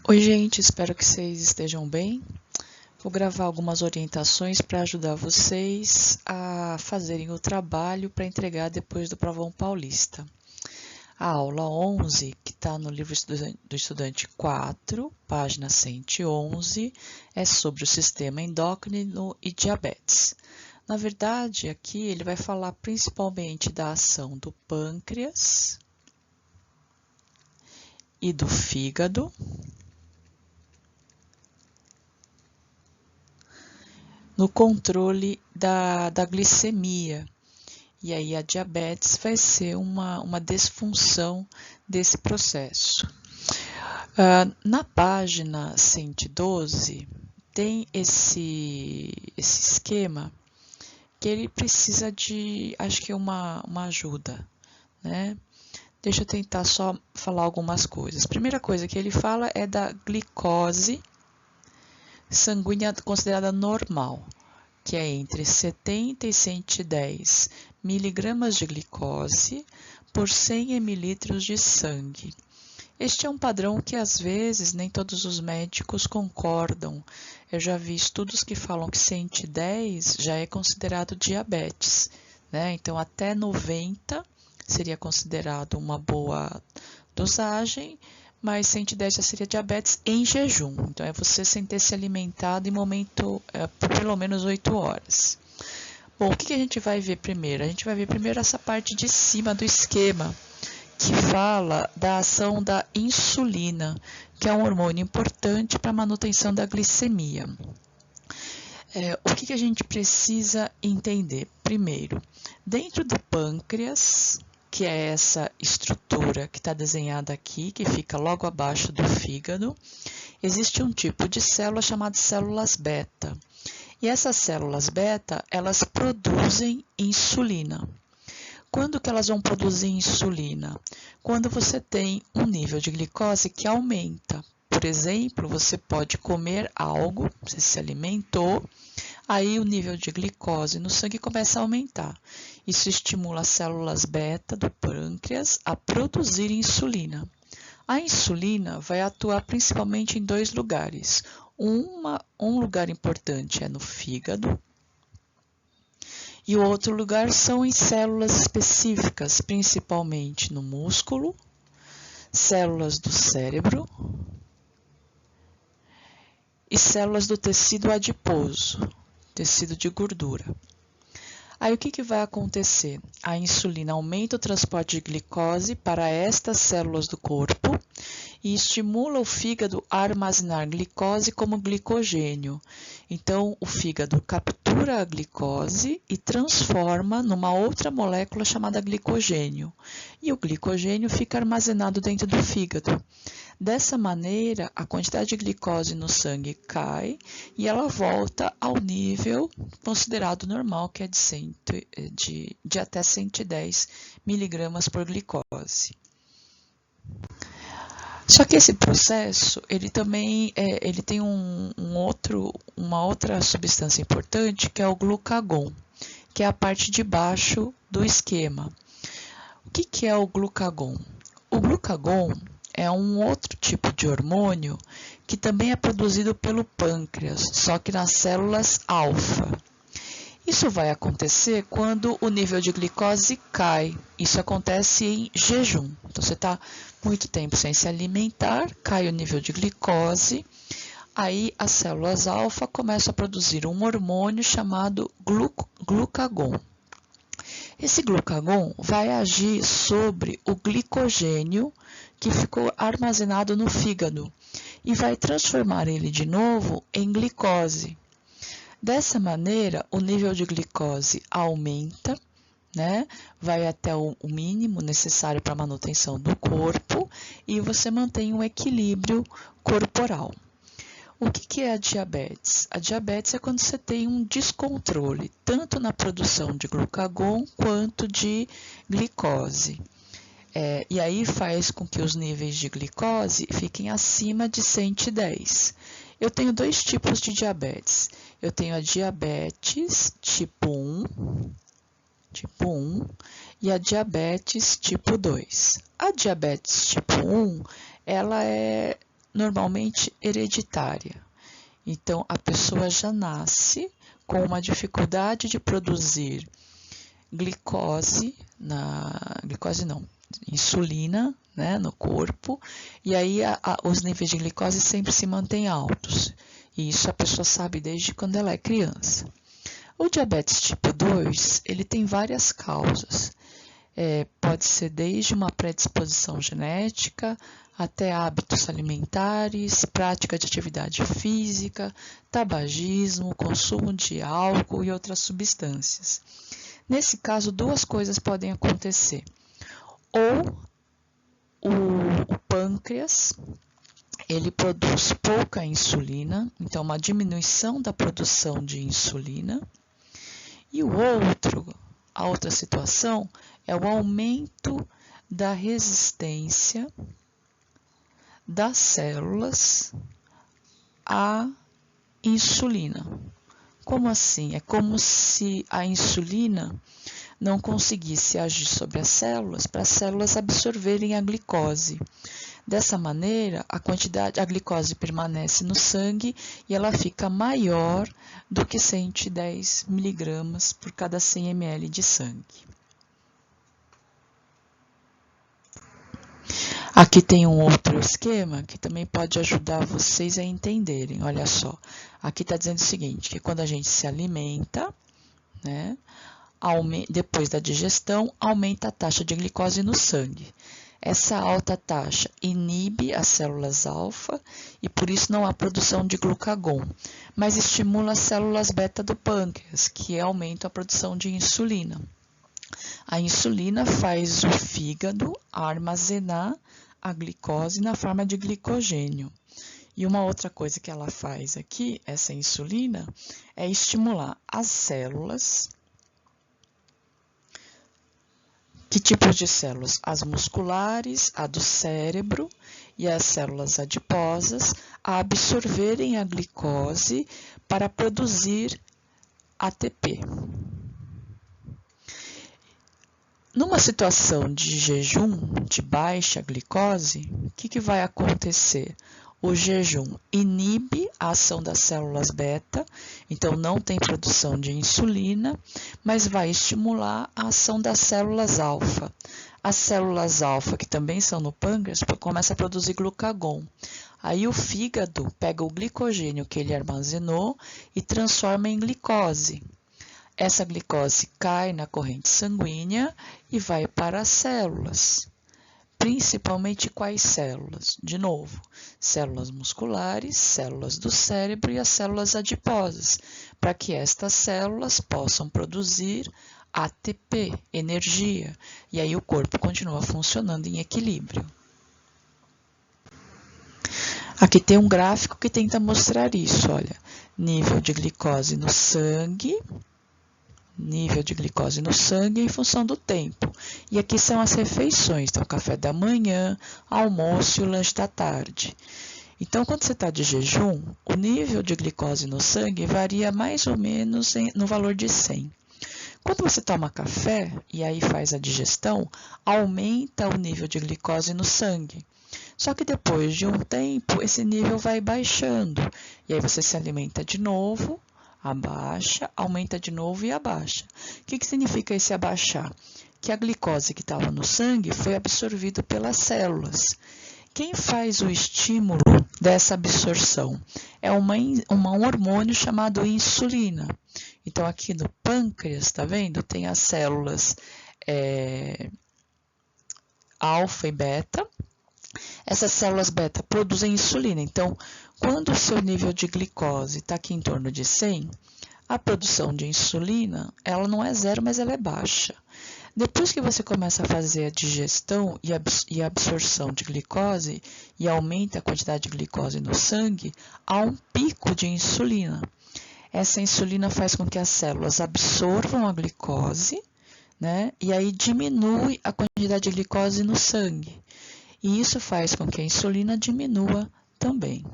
Oi, gente, espero que vocês estejam bem. Vou gravar algumas orientações para ajudar vocês a fazerem o trabalho para entregar depois do Provão Paulista. A aula 11, que está no livro do estudante 4, página 111, é sobre o sistema endócrino e diabetes. Na verdade, aqui ele vai falar principalmente da ação do pâncreas e do fígado, no controle da glicemia. E aí a diabetes vai ser uma disfunção desse processo. Na página 112, tem esse esquema que ele precisa de, acho que uma ajuda, né? Deixa eu tentar só falar algumas coisas. Primeira coisa que ele fala é da glicose sanguínea considerada normal, que é entre 70 e 110 miligramas de glicose por 100 ml de sangue. Este é um padrão que às vezes nem todos os médicos concordam. Eu já vi estudos que falam que 110 já é considerado diabetes, né? Então até 90 seria considerado uma boa dosagem, mas 110 já seria diabetes em jejum. Então é você sem ter se alimentado em momento por pelo menos 8 horas. Bom, o que a gente vai ver primeiro? A gente vai ver primeiro essa parte de cima do esquema, que fala da ação da insulina, que é um hormônio importante para a manutenção da glicemia. O que a gente precisa entender? Primeiro, dentro do pâncreas, que é essa estrutura que está desenhada aqui, que fica logo abaixo do fígado, existe um tipo de célula chamada células beta. E essas células beta, elas produzem insulina. Quando que elas vão produzir insulina? Quando você tem um nível de glicose que aumenta. Por exemplo, você pode comer algo, você se alimentou, aí o nível de glicose no sangue começa a aumentar. Isso estimula as células beta do pâncreas a produzir insulina. A insulina vai atuar principalmente em dois lugares. Um lugar importante é no fígado, e o outro lugar são em células específicas, principalmente no músculo, células do cérebro e células do tecido adiposo, tecido de gordura. Aí o que vai acontecer? A insulina aumenta o transporte de glicose para estas células do corpo e estimula o fígado a armazenar glicose como glicogênio. Então, o fígado captura a glicose e transforma numa outra molécula chamada glicogênio. E o glicogênio fica armazenado dentro do fígado. Dessa maneira, a quantidade de glicose no sangue cai e ela volta ao nível considerado normal, que é de até 110 miligramas por glicose. Só que esse processo, ele também ele tem uma outra substância importante, que é o glucagon, que é a parte de baixo do esquema. O que é o glucagon? O glucagon é um outro tipo de hormônio que também é produzido pelo pâncreas, só que nas células alfa. Isso vai acontecer quando o nível de glicose cai. Isso acontece em jejum. Então, você está muito tempo sem se alimentar, cai o nível de glicose, aí as células alfa começam a produzir um hormônio chamado glucagon. Esse glucagon vai agir sobre o glicogênio que ficou armazenado no fígado e vai transformar ele de novo em glicose. Dessa maneira, o nível de glicose aumenta, né? Vai até o mínimo necessário para a manutenção do corpo e você mantém um equilíbrio corporal. O que é a diabetes? A diabetes é quando você tem um descontrole, tanto na produção de glucagon quanto de glicose. E aí faz com que os níveis de glicose fiquem acima de 110. Eu tenho dois tipos de diabetes. Eu tenho a diabetes tipo 1 e a diabetes tipo 2. A diabetes tipo 1, ela é normalmente hereditária. Então, a pessoa já nasce com uma dificuldade de produzir insulina, né, no corpo, e aí os níveis de glicose sempre se mantêm altos. E isso a pessoa sabe desde quando ela é criança. O diabetes tipo 2, ele tem várias causas. Pode ser desde uma predisposição genética, até hábitos alimentares, prática de atividade física, tabagismo, consumo de álcool e outras substâncias. Nesse caso, duas coisas podem acontecer. Ou o pâncreas, ele produz pouca insulina, então uma diminuição da produção de insulina. E a outra situação é o aumento da resistência das células à insulina. Como assim? É como se a insulina não conseguisse agir sobre as células para as células absorverem a glicose. Dessa maneira, a glicose permanece no sangue e ela fica maior do que 110 mg por cada 100 ml de sangue. Aqui tem um outro esquema que também pode ajudar vocês a entenderem. Olha só, aqui está dizendo o seguinte, que quando a gente se alimenta, né, depois da digestão, aumenta a taxa de glicose no sangue. Essa alta taxa inibe as células alfa e por isso não há produção de glucagon, mas estimula as células beta do pâncreas, que aumentam a produção de insulina. A insulina faz o fígado armazenar a glicose na forma de glicogênio. E uma outra coisa que ela faz aqui, essa insulina, é estimular as células. Que tipos de células? As musculares, a do cérebro e as células adiposas a absorverem a glicose para produzir ATP. Numa situação de jejum, de baixa glicose, o que vai acontecer? O jejum inibe a ação das células beta, então não tem produção de insulina, mas vai estimular a ação das células alfa. As células alfa, que também são no pâncreas, começam a produzir glucagon. Aí o fígado pega o glicogênio que ele armazenou e transforma em glicose. Essa glicose cai na corrente sanguínea e vai para as células. Principalmente quais células? De novo, células musculares, células do cérebro e as células adiposas, para que estas células possam produzir ATP, energia, e aí o corpo continua funcionando em equilíbrio. Aqui tem um gráfico que tenta mostrar isso, olha, nível de glicose no sangue em função do tempo. E aqui são as refeições, então café da manhã, almoço e o lanche da tarde. Então, quando você está de jejum, o nível de glicose no sangue varia mais ou menos no valor de 100. Quando você toma café e aí faz a digestão, aumenta o nível de glicose no sangue. Só que depois de um tempo, esse nível vai baixando. E aí você se alimenta de novo, abaixa, aumenta de novo e abaixa. O que significa esse abaixar? Que a glicose que estava no sangue foi absorvida pelas células. Quem faz o estímulo dessa absorção? É um hormônio chamado insulina. Então, aqui no pâncreas, tá vendo? Tem as células alfa e beta. Essas células beta produzem insulina. Então, quando o seu nível de glicose está aqui em torno de 100, a produção de insulina, ela não é zero, mas ela é baixa. Depois que você começa a fazer a digestão e a absorção de glicose e aumenta a quantidade de glicose no sangue, há um pico de insulina. Essa insulina faz com que as células absorvam a glicose, né? E aí diminui a quantidade de glicose no sangue. E isso faz com que a insulina diminua também.